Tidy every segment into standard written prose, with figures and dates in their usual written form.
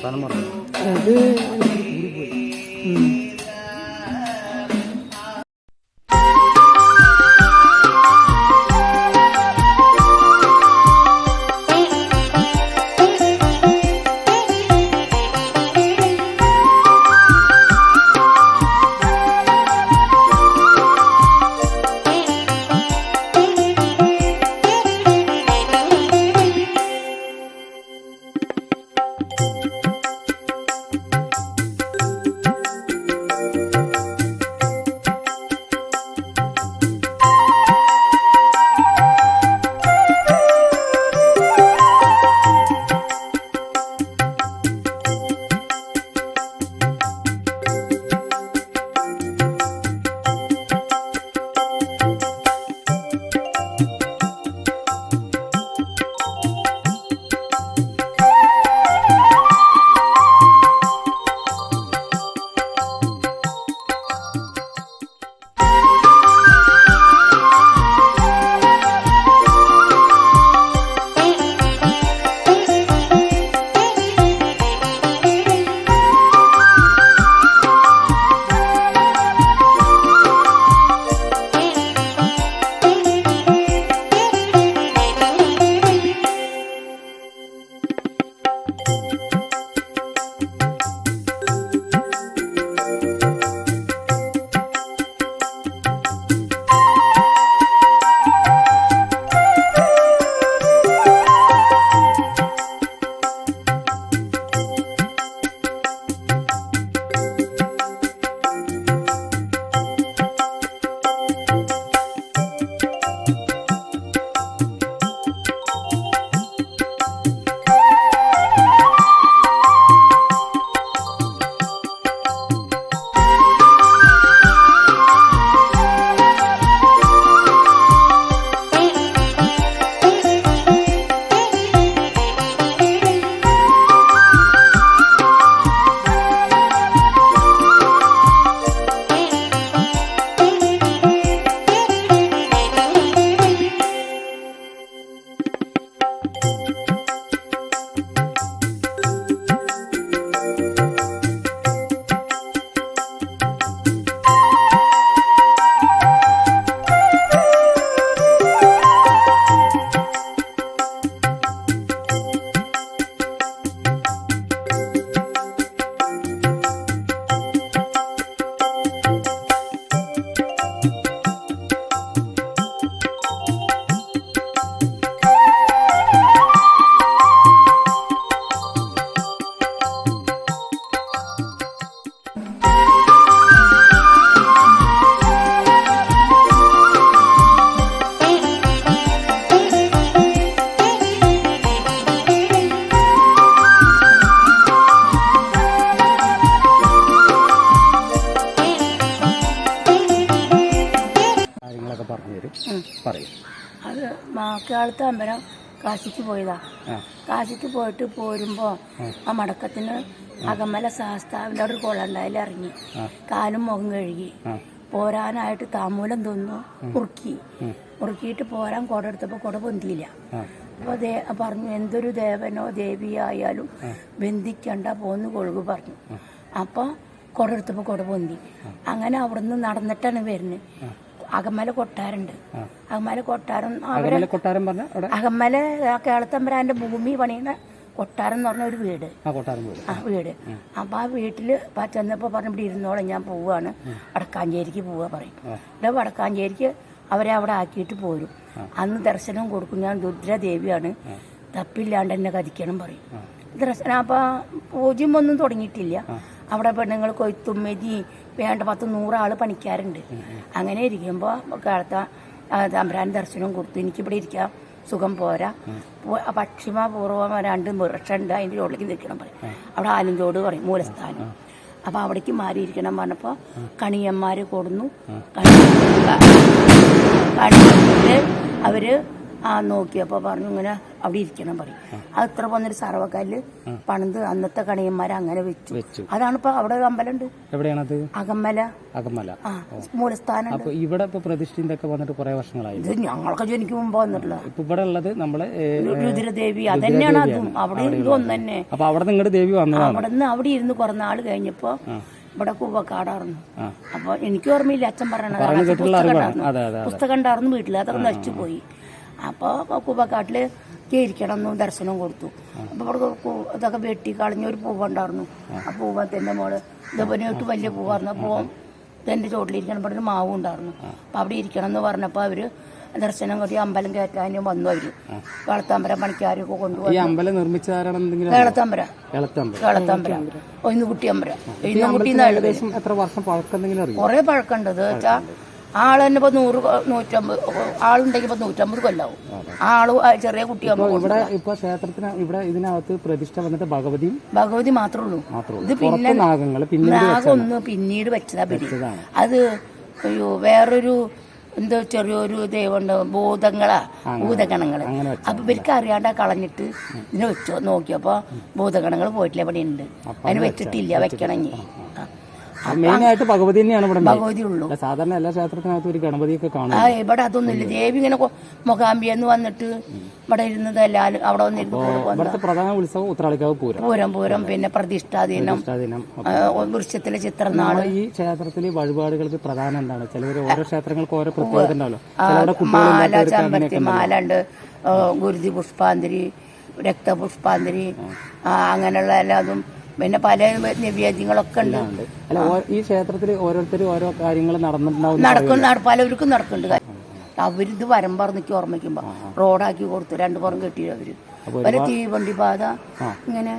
അത് അത് മാക്കാളത്തെ അമ്പലം കാശിക്ക് പോയതാ. കാശിക്ക് പോയിട്ട് പോരുമ്പോൾ ആ മടക്കത്തിന് അകമല ശാസ്താവിൻ്റെ അവിടെ ഒരു കുളമുണ്ടായാലും ഇറങ്ങി കാലും മുഖം കഴുകി പോരാനായിട്ട് താമൂലം തിന്നു മുറുക്കിയിട്ട് പോരാൻ കുട എടുത്തപ്പോൾ കുട പൊന്തിയില്ല. അപ്പോൾ പറഞ്ഞു എന്തൊരു ദേവനോ ദേവിയായാലും ബന്ധിക്കണ്ട പോന്ന് കൊഴുകു പറഞ്ഞു. അപ്പോൾ കുട എടുത്തപ്പോൾ കുട പൊന്തി. അങ്ങനെ അവിടുന്ന് നടന്നിട്ടാണ് വരുന്നത്. അകമല കൊട്ടാരുണ്ട്. അകമല കൊട്ടാരം അകമല കേളത്തമ്പരാന്റെ ഭൂമി പണിയുന്ന കൊട്ടാരം എന്ന് പറഞ്ഞ ഒരു വീട്. വീട്. അപ്പൊ ആ വീട്ടില് ചെന്നപ്പോ പറഞ്ഞു ഇവിടെ ഇരുന്നോളം ഞാൻ പോവാണ്, വടക്കാഞ്ചേരിക്ക് പോവാ പറയും. ഇവിടെ വടക്കാഞ്ചേരിക്ക് അവരെ അവിടെ ആക്കിയിട്ട് പോരും. അന്ന് ദർശനം കൊടുക്കും. ഞാൻ രുദ്രദേവിയാണ്, തപ്പില്ലാണ്ട് എന്നെ കതിക്കണം പറയും. ദർശനം അപ്പൊ പൂജ്യം ഒന്നും തുടങ്ങിയിട്ടില്ല. അവിടെ പെണ്ണുങ്ങൾ കൊയ്ത്തും മെതി വേണ്ട 10-100 ആള് പണിക്കാരുണ്ട്. അങ്ങനെ ഇരിക്കുമ്പോൾ കാലത്ത തമ്പുരാൻ ദർശനം കൊടുത്തു. എനിക്കിവിടെ ഇരിക്കാം, സുഖം പോരാ, പശ്ചിമപൂർവ്വം 2 വൃക്ഷമുണ്ട്, അതിൻ്റെ ചോട്ടിലേക്ക് നിൽക്കണം പറയും. അവിടെ ആലിഞ്ചോട് പറയും മൂലസ്ഥാനം. അപ്പം അവിടേക്ക് മാറിയിരിക്കണം പറഞ്ഞപ്പോൾ കണിയന്മാർ കൊടുന്നു. കണിയന്മാര് അവര് നോക്കിയപ്പോൾ പറഞ്ഞു ഇങ്ങനെ അവിടെ ഇരിക്കണം പറയും. അത് ഇത്ര പോന്നൊരു സർവ്വക്കല്ല് പണിത് അന്നത്തെ കണിയന്മാരെ അങ്ങനെ വെച്ചു. അതാണ് ഇപ്പൊ അവിടെ ഒരു അമ്പലമുണ്ട്. എവിടെയാണത്? അകമ്മല. മൂലസ്ഥാനം. അപ്പൊ ഇവിടെ ഇപ്പൊ പ്രതിഷ്ഠയൊക്കെ വന്നിട്ട് കുറെ വർഷങ്ങളായി. ഇത് ഞങ്ങളൊക്കെ ജനിക്ക് മുമ്പ് വന്നിട്ടുള്ള. ഇപ്പൊ ഇവിടെ ഉള്ളത് നമ്മള് രുദ്രദേവി അതന്നെയാണ്. അതും അവിടെ ഇതൊന്നും തന്നെ. അപ്പൊ അവിടെ നിങ്ങളുടെ ദേവി വന്നതാണ്. അവിടെ നിന്ന് അവിടെ ഇരുന്ന് കുറെ നാള് കഴിഞ്ഞപ്പോ ഇവിടെ കൂവക്കാടായിരുന്നു. അപ്പൊ എനിക്ക് ഓർമ്മയില്ല, അച്ഛൻ പറയണത് പുസ്തകം ഉണ്ടായിരുന്നു വീട്ടില്, അതൊക്കെ നശിച്ചു പോയി. അപ്പൊ കൂവക്കാട്ടില് ഇരിക്കണം എന്നും ദർശനം കൊടുത്തു. അപ്പൊ ഇവിടെ ഇതൊക്കെ വെട്ടി കളഞ്ഞ ഒരു പൂവുണ്ടായിരുന്നു. ആ പൂവത്തിന്റെ മോള് ഇതേപോലെയായിട്ട് വലിയ പൂവായിരുന്നു. ആ പൂവം ഇതെന്റെ ചോട്ടിലിരിക്കണം. ഇവിടെ ഒരു മാവും ഉണ്ടായിരുന്നു. അപ്പൊ അവിടെ ഇരിക്കണം എന്ന് പറഞ്ഞപ്പോ അവര് ദർശനം കൂടി അമ്പലം കയറ്റാനും വന്നു. അവര് കളത്താമ്പര പണിക്കാരൊക്കെ കൊണ്ടുപോയി. ഒന്നുകുട്ടി അമ്പലം കൊറേ പഴക്കണ്ടത് വെച്ചാ ആള് തന്നെ ഇപ്പൊ 100-150 ആളുണ്ടെങ്കിൽ ഇപ്പൊ 150 കൊല്ലാവും. ആള് ചെറിയ കുട്ടിയാകുമ്പോ ഇതിനകത്ത് പ്രതിഷ്ഠ വന്നിട്ട് ഭഗവതി മാത്രമേ ഉള്ളൂ. ഇത് പിന്നെ നാഗൊന്ന് പിന്നീട് വെച്ചതാ. അത് അയ്യോ വേറൊരു എന്തോ ചെറിയൊരു ദൈവമുണ്ട്, ഭൂതഗണങ്ങള്. അപ്പൊ ഇവർക്ക് അറിയാണ്ട് കളഞ്ഞിട്ട് ഇതിനെ വെച്ചോ നോക്കിയപ്പോ ഭൂതഗണങ്ങൾ പോയിട്ടില്ല, ഇവിടെ ഉണ്ട്. അതിന് വെച്ചിട്ടില്ല, വെക്കണമെങ്കിൽ. മെയിനായിട്ട് ഭഗവതി തന്നെയാണ് ഇവിടെ. ഭഗവതി ഉള്ളൂ. സാധാരണ എല്ലാ ക്ഷേത്രത്തിനകത്തും ഒരു ഗണപതിയൊക്കെ കാണും. ഇവിടെ അതൊന്നുമില്ല. ദേവി ഇങ്ങനെ മൊകാംബിയെന്ന് വന്നിട്ട് ഇവിടെ ഇരുന്നത് എല്ലാവരും അവിടെ വന്നിരുന്നു. പ്രധാന ഉത്സവം ഉത്രാളിക്കാവ് പൂരം, പിന്നെ പ്രതിഷ്ഠാദിനം, വൃക്ഷത്തിലെ ചിത്രനാള്. ഈ ക്ഷേത്രത്തില് വഴിപാടുകൾക്ക് പ്രധാനം എന്താണ്? ചിലവർ ഓരോ ക്ഷേത്രങ്ങൾക്ക് ഓരോ പ്രത്യേകത ഉണ്ടല്ലോ. മാല, ചമ്പരത്തി മാല ഉണ്ട്, ഗുരുതി പുഷ്പാഞ്ജലി, രക്തപുഷ്പാഞ്ജലി, അങ്ങനെയുള്ള എല്ലാതും. പിന്നെ പല നിവേദ്യങ്ങളൊക്കെ ഉണ്ട്. ഈ ക്ഷേത്രത്തിൽ ഓരോരുത്തരും ഓരോ കാര്യങ്ങൾ പലവർക്കും നടക്കുന്നുണ്ട്. അവരിത് വരമ്പറന്നിക്ക് ഓർമ്മിക്കുമ്പോ റോഡാക്കി കൊടുത്തു. 2 പുറം കെട്ടി അവര്. പല തീവണ്ടി പാത ഇങ്ങനെ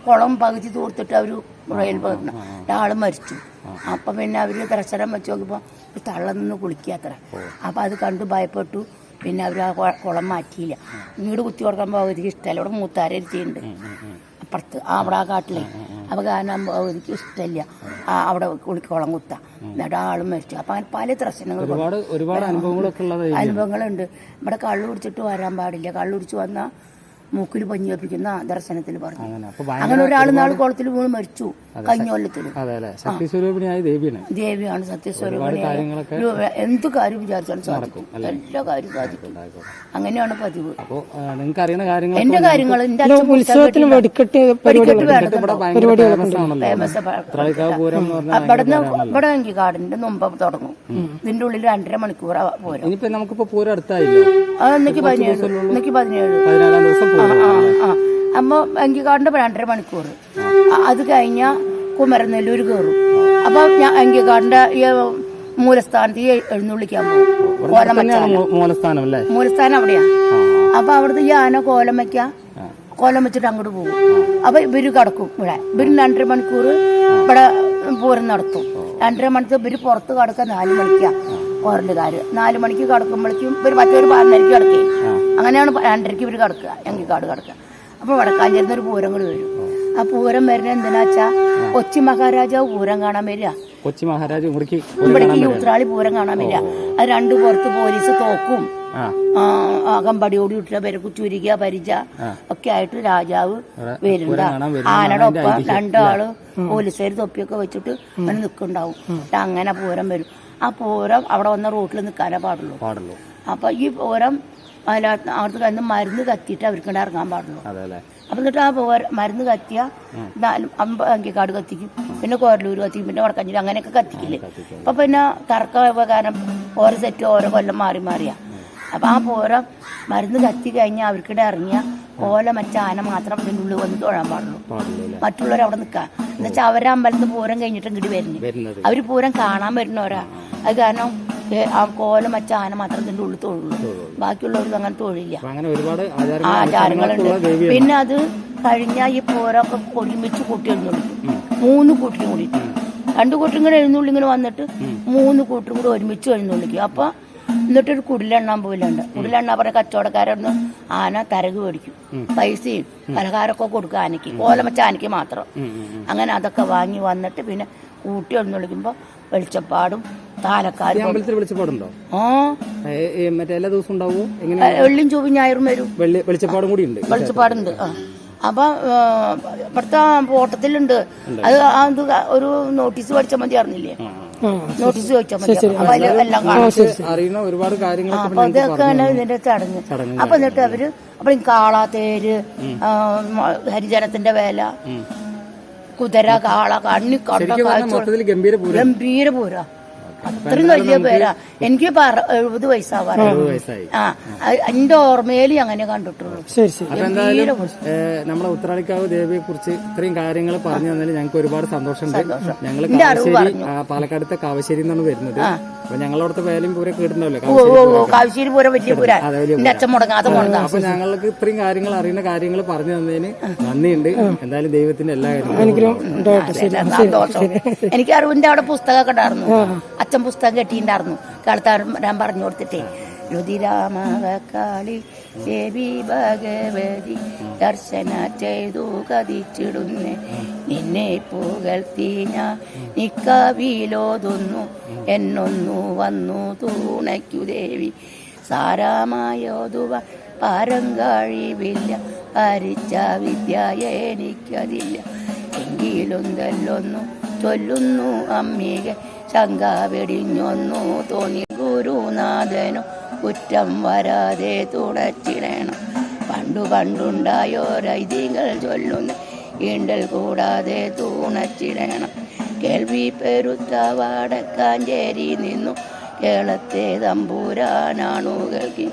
കുളം പകുതി തോർത്തിട്ട് അവര് റെയിൽ ഒരാള് മരിച്ചു. അപ്പൊ പിന്നെ അവര് ദർശനം വെച്ച് നോക്കിയപ്പോ തള്ളം നിന്ന് കുളിക്കാത്ര. അപ്പൊ അത് കണ്ടു ഭയപ്പെട്ടു. പിന്നെ അവർ ആ കുളം മാറ്റിയില്ല. വീട് കുത്തി കൊടുക്കാൻ ഭഗവതിക്ക് ഇഷ്ടമല്ല. ഇവിടെ മൂത്താരെത്തിയുണ്ട് അപ്പുറത്ത് അവിടെ ആ കാട്ടിലെ. അപ്പൊ കാരണം ഭഗവതിക്ക് ഇഷ്ടമില്ല അവിടെ കുളം കുത്ത. എന്നിട്ട് ആളും മരിച്ചു. അപ്പൊ അങ്ങനെ പല ദർശനങ്ങളും അനുഭവങ്ങളുണ്ട്. ഇവിടെ കള്ളു കുടിച്ചിട്ട് വരാൻ പാടില്ല. കള്ളു കുടിച്ച് വന്നാൽ മൂക്കിൽ പഞ്ഞി വെപ്പിക്കുന്ന ദർശനത്തിൽ പറഞ്ഞു. അങ്ങനെ ഒരാൾ നാള് കുളത്തിൽ വീണ് മരിച്ചു കഴിഞ്ഞ കൊല്ലത്തില്. ദേവിയാണ് സത്യസ്വരൂപിണിയായ. എന്ത് കാര്യം വിചാരിച്ചാലും സാധിക്കും, എല്ലാ കാര്യവും സാധിക്കും. അങ്ങനെയാണ് പതിവ്. എന്റെ കാര്യങ്ങൾ എന്റെ അച്ഛൻ വെടിക്കെട്ട് ഇവിടെ അങ്കിക്കാടിന്റെ മുമ്പ് തുടങ്ങും. ഇതിന്റെ ഉള്ളിൽ 2.5 മണിക്കൂർ പോരും. അതെനിക്ക് 17 അമ്മ അങ്കിക്കാടിന്റെ 2.5 മണിക്കൂർ. അത് കഴിഞ്ഞ കുമരനെല്ലൂർ കയറും. അപ്പൊ ഞാൻ അങ്കിക്കാടിന്റെ മൂലസ്ഥാനത്ത് എഴുന്നള്ളിക്കാൻ പോകും. മൂലസ്ഥാനം അവിടെയാ. അപ്പൊ അവിടുത്തെ ഈ ആന കോലം വെച്ചിട്ട് അങ്ങോട്ട് പോകും. അപ്പൊ ഇവര് കിടക്കും ഇവിടെ. ഇവര് 2.5 മണിക്കൂർ ഇവിടെ പൂരം നടത്തും. 2.5 മണിക്കൂർ ഇവര് പുറത്ത് കിടക്കാൻ 4 മണിക്കാ കോരലുകാര്. 4 മണിക്ക് കിടക്കുമ്പോഴേക്കും ഇവര് മറ്റൊരു 12:30 കിടക്കേ. അങ്ങനെയാണ് 2:30 ഇവര് കിടക്കുക, അങ്കിക്കാട് കിടക്കുക. അപ്പൊ വടക്കാഞ്ചേരുന്ന ഒരു പൂരം കൂടി വരും. ആ പൂരം വരുന്നത് എന്തിനാച്ചാ കൊച്ചി മഹാരാജാവ് പൂരം കാണാൻ വരിക. കൊച്ചി മഹാരാജാവ് ഇവിടേക്ക് ഈ ഉത്രാളി പൂരം കാണാൻ വരിക. അത് 2 പുറത്ത് പോലീസ് തോക്കും അകമ്പടിയോടി ഇട്ട പേരക്ക് ചുരുക പരിച ഒക്കെ ആയിട്ട് രാജാവ് വരുന്നുണ്ട്. ആനയുടെ ഒപ്പം 2 ആള് പോലീസുകാർ തൊപ്പിയൊക്കെ വെച്ചിട്ട് അങ്ങനെ നിൽക്കുന്നുണ്ടാവും. അങ്ങനെ പൂരം വരും. ആ പൂരം അവിടെ വന്ന റോട്ടിൽ നിൽക്കാനേ പാടുള്ളൂ. അപ്പൊ ഈ പൂരം അവിടുത്തെ കന്ന് മരുന്ന് കത്തിയിട്ട് അവർക്ക് ഇറങ്ങാൻ പാടുള്ളൂ. അപ്പൊ എന്നിട്ട് ആ മരുന്ന് കത്തിയ 4 അങ്കിക്കാട് കത്തിക്കും, പിന്നെ കോരലൂർ കത്തിക്കും, പിന്നെ വടക്കഞ്ചേരി അങ്ങനെയൊക്കെ കത്തിക്കില്ലേ. അപ്പൊ പിന്നെ തർക്ക കാരണം ഓരോ സെറ്റ് ഓരോ കൊല്ലം മാറിയാ. അപ്പൊ ആ പൂരം മരുന്ന് കത്തി കഴിഞ്ഞാൽ അവർക്കിടെ ഇറങ്ങിയ മറ്റ ആന മാത്രം ഇതിൻ്റെ ഉള്ളിൽ വന്ന് തൊഴാൻ പാടുള്ളൂ. മറ്റുള്ളവർ അവിടെ നിൽക്കുക. എന്നുവെച്ചാൽ അവരെ അമ്പലത്തിൽ പൂരം കഴിഞ്ഞിട്ട് ഇങ്ങോട്ട് വരുന്നത്. അവര് പൂരം കാണാൻ വരുന്നവരാ. അത് കാരണം ആ മറ്റ ആന മാത്രം ഇതിൻ്റെ ഉള്ളിൽ തൊഴുള്ളൂ. ബാക്കിയുള്ളവർക്ക് അങ്ങനെ തൊഴില്ല. ആചാരങ്ങളുണ്ട്. പിന്നെ അത് കഴിഞ്ഞാൽ ഈ പൂരമൊക്കെ ഒരുമിച്ച് കൂട്ടി എഴുന്നള്ളിക്കും. 3 കൂട്ടിനും കൂടിയിട്ട് 2 കൂട്ടരും കൂടെ എഴുന്നള്ളിങ്ങനെ വന്നിട്ട് 3 കൂട്ടരും കൂടെ ഒരുമിച്ച് എഴുന്നള്ളിക്കും. അപ്പൊ എന്നിട്ടൊരു കുടിലെണ്ണാൻ പോലുണ്ട്. കുടിലെണ്ണാൻ പറഞ്ഞ കച്ചവടക്കാരൊന്ന് ആന തരക് മേടിക്കും. പൈസയും പലഹാരമൊക്കെ കൊടുക്കുക ആനയ്ക്ക്, കോലമച്ച ആനയ്ക്ക് മാത്രം. അങ്ങനെ അതൊക്കെ വാങ്ങി വന്നിട്ട് പിന്നെ കൂട്ടി എഴുന്നള്ളിക്കുമ്പോൾ വെളിച്ചപ്പാടും താലക്കാർ അമ്പലത്തിൽ വെളിച്ചപ്പാടുണ്ടോ? ആ മറ്റേ എല്ലാ ദിവസവും ഉണ്ടാവുമോ? എങ്ങനെ? വെള്ളിയും ചൊവ്വയും ഞായറും വരും. വെളിച്ചപ്പാടും കൂടി ഉണ്ട്. വെളിച്ചപ്പാടുണ്ട്. അപ്പൊ ഇവിടുത്തെ ഓട്ടത്തിലുണ്ട്. അത് ഒരു നോട്ടീസ് പഠിച്ചാൽ മതി, അറിഞ്ഞില്ലേ? നോട്ടീസ് ചോദിച്ചാൽ മതി. അപ്പൊ അതിലെല്ലാം അറിയുന്ന ഒരുപാട് കാര്യങ്ങൾ. അപ്പൊ അതൊക്കെ ഇതിന്റെ ചടങ്ങ്. അപ്പൊ എന്നിട്ട് അവര് അപ്പൊ കാള, തേര്, ഹരിജനത്തിന്റെ വേല, കുതിര, കാള, കണ്ണി കണ്ട ഗംഭീര പൂരാ. അത്രയും വലിയ പേരാ. എനിക്ക് 70 വയസ്സാവാറായി. എന്റെ ഓർമ്മയിൽ അങ്ങനെ കണ്ടിട്ടുള്ളൂ. നമ്മളെ ഉത്രാളിക്കാവ് ദേവിയെ കുറിച്ച് ഇത്രയും കാര്യങ്ങൾ പറഞ്ഞു തന്നതിൽ ഞങ്ങൾക്ക് ഒരുപാട് സന്തോഷമുണ്ട്. ഞങ്ങൾ പാലക്കാടത്തെ കാവശ്ശേരി എന്നാണ് വരുന്നത്. അപ്പൊ ഞങ്ങളവിടുത്തെ വേലയും പൂരം കേട്ടിട്ടുണ്ടാവല്ലോ. കാവശ്ശേരി പൂരം വലിയ പൂര. അച്ഛൻ മുടങ്ങാതെ മുടങ്ങാം. അപ്പൊ ഞങ്ങൾക്ക് ഇത്രയും കാര്യങ്ങൾ അറിയുന്ന കാര്യങ്ങൾ പറഞ്ഞു തന്നതിന് നന്ദിയുണ്ട്. എന്തായാലും ദൈവത്തിന്റെ എല്ലാ കാര്യങ്ങളും സന്തോഷം. എനിക്ക് അറിവിന്റെ അവിടെ പുസ്തകമൊക്കെ ഉണ്ടായിരുന്നു. അച്ഛൻ പുസ്തകം കെട്ടിയിട്ടുണ്ടായിരുന്നു. കാലത്താൻ പറഞ്ഞു കൊടുത്തിട്ടേ, രുതിരാമകാളി ദേവി ഭഗവതി ദർശന ചെയ്തു കതിച്ചിടുന്നേ, നിന്നെ പുകഴ്ത്തി ഞാൻ നിക്കവിലോതുന്നു, എന്നൊന്നു വന്നു തൂണയ്ക്കു ദേവി. സാരമായോതുവ പാരം കഴിവില്ല, ഭരിച്ച വിദ്യ എനിക്കതില്ല, എങ്കിലും തെല്ലൊന്നു ചൊല്ലുന്നു അമ്മിക, ശങ്ക വെടിഞ്ഞൊന്നു തോന്നി ഗുരുനാഥനു കുറ്റം വരാതെ തുടച്ചിടണം. പണ്ടുണ്ടായോരൈതികൾ ചൊല്ലുന്ന ഈണ്ടൽ കൂടാതെ തൂണച്ചിടണം. കേൾവി പെരുത്ത വടക്കാഞ്ചേരി നിന്നു കേളത്തെ തമ്പൂരാനാണുകൾക്ക്,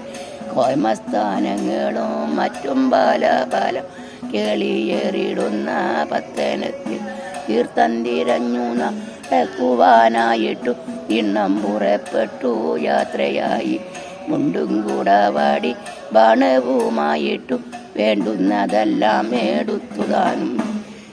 കോയ്മസ്ഥാനങ്ങളും മറ്റും പല പല കേളിയേറിടുന്ന പത്തനത്തിൽ തീർത്ഥന്തിരഞ്ഞു നടക്കുവാനായിട്ടു ഇണ്ണം പുറപ്പെട്ടു യാത്രയായി. മുണ്ടും കൂടവാടി ബാണവുമായിട്ടു വേണ്ടുന്നതെല്ലാം എടുത്തുതാനും.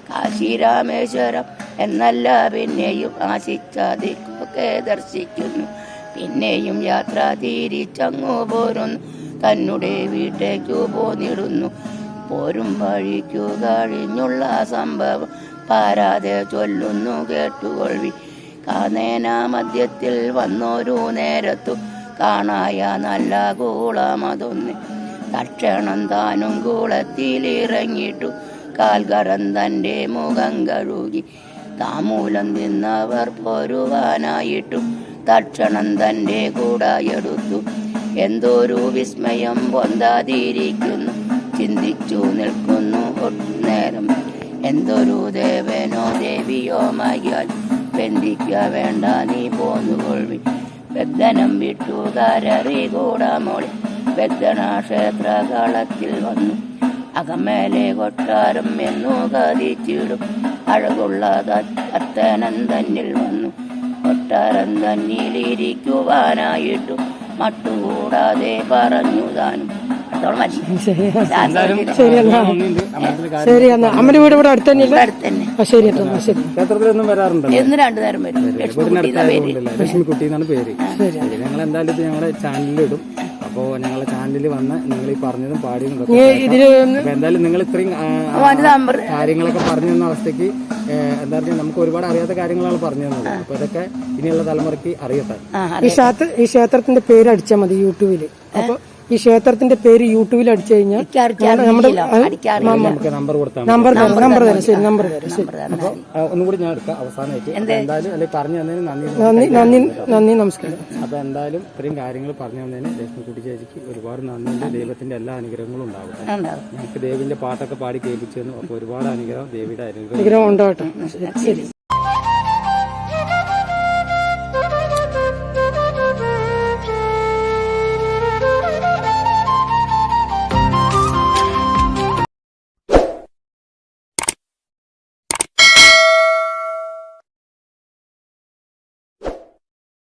കാശി രാമേശ്വരം എന്നല്ല പിന്നെയും ആശിച്ചാതിക്കൊക്കെ ദർശിക്കുന്നു. പിന്നെയും യാത്ര തിരിച്ചങ്ങു പോരുന്നു, തന്നെ വീട്ടേക്കു പോന്നിടുന്നു. പോരും വഴിക്കു കഴിഞ്ഞുള്ള സംഭവം പാരാതെ ചൊല്ലുന്നു കേട്ടുകൊള്ളി. കാനേന മധ്യത്തിൽ വന്നൊരു നേരത്തു കാണായ നല്ല കൂളമതൊന്ന്. തക്ഷണം താനും കൂളത്തിലിറങ്ങിയിട്ടു കാൽകരം തൻ്റെ മുഖം കഴുകി. താമൂലം തിന്നവർ പോരുവാനായിട്ടു തക്ഷണം തൻ്റെ കൂടായെടുത്തു. എന്തൊരു വിസ്മയം പൊന്താതിരിക്കുന്നു, ചിന്തിച്ചു നിൽക്കുന്നു ഒട്ടുനേരം. എന്തൊരു ദേവനോ ദേവിയോ മയ്യാൽ ബന്ധിക്ക വേണ്ട, നീ പോന്നുകൊള്ളി. വെഗ്ദനം വിട്ടു കരറി കൂടാമോളി വെഗ്ദന ക്ഷേത്ര കളത്തിൽ വന്നു. അകമേലെ കൊട്ടാരം എന്നു കതിച്ചിടും അഴകുള്ള അത്തനം തന്നിൽ വന്നു. കൊട്ടാരം തന്നിലിരിക്കുവാനായിട്ടു മട്ടുകൂടാതെ പറഞ്ഞു താനും. ശരി, എന്നാ അമ്മയുടെ വീട് ഇവിടെ അടുത്ത് തന്നെ. ശരി, ക്ഷേത്രത്തിലൊന്നും വരാറുണ്ടോ? എന്ന് 2 നേരം വരും. ലക്ഷ്മിക്കുട്ടി എന്നാണ് പേര്. ഞങ്ങൾ എന്തായാലും ഇത് ഞങ്ങളുടെ ചാനലിലിടും. അപ്പോ ഞങ്ങളുടെ ചാനലിൽ വന്ന് നിങ്ങൾ ഈ പറഞ്ഞതും പാടിയതും എന്തായാലും നിങ്ങൾ ഇത്രയും കാര്യങ്ങളൊക്കെ പറഞ്ഞു തന്ന അവസ്ഥയ്ക്ക് എന്താ പറയുക, നമുക്ക് ഒരുപാട് അറിയാത്ത കാര്യങ്ങളാണ് പറഞ്ഞു തന്നത്. അപ്പൊ ഇതൊക്കെ ഇനിയുള്ള തലമുറയ്ക്ക് അറിയട്ടെ. ഈ ക്ഷേത്രത്തിന്റെ പേര് അടിച്ചാൽ മതി യൂട്യൂബില്. അപ്പൊ ഈ ക്ഷേത്രത്തിന്റെ പേര് യൂട്യൂബിൽ അടിച്ചു കഴിഞ്ഞാൽ നമുക്ക് നമ്പർ കൊടുത്താൽ നമ്പർ തരാം. ശരി, നമ്പർ തരാം. ശരി, ഒന്നുകൂടി ഞാൻ എടുക്കാം അവസാനമായിട്ട്. എന്തായാലും അല്ലെങ്കിൽ പറഞ്ഞു തന്നതിന് നന്ദി, നമസ്കാരം. അപ്പൊ എന്തായാലും ഇത്രയും കാര്യങ്ങൾ പറഞ്ഞു തന്നതിന് ലക്ഷ്മിക്കുട്ടി ചേച്ചിക്ക് ഒരുപാട് നന്ദിയുണ്ട്. ദൈവത്തിന്റെ എല്ലാ അനുഗ്രഹങ്ങളും ഉണ്ടാവട്ടെ. നമുക്ക് ദേവിന്റെ പാട്ടൊക്കെ പാടി കേൾപ്പിച്ചു തന്നു. അപ്പൊ ഒരുപാട് അനുഗ്രഹം, ദേവിയുടെ അനുഗ്രഹം ഉണ്ടാവട്ടെ. ശരി.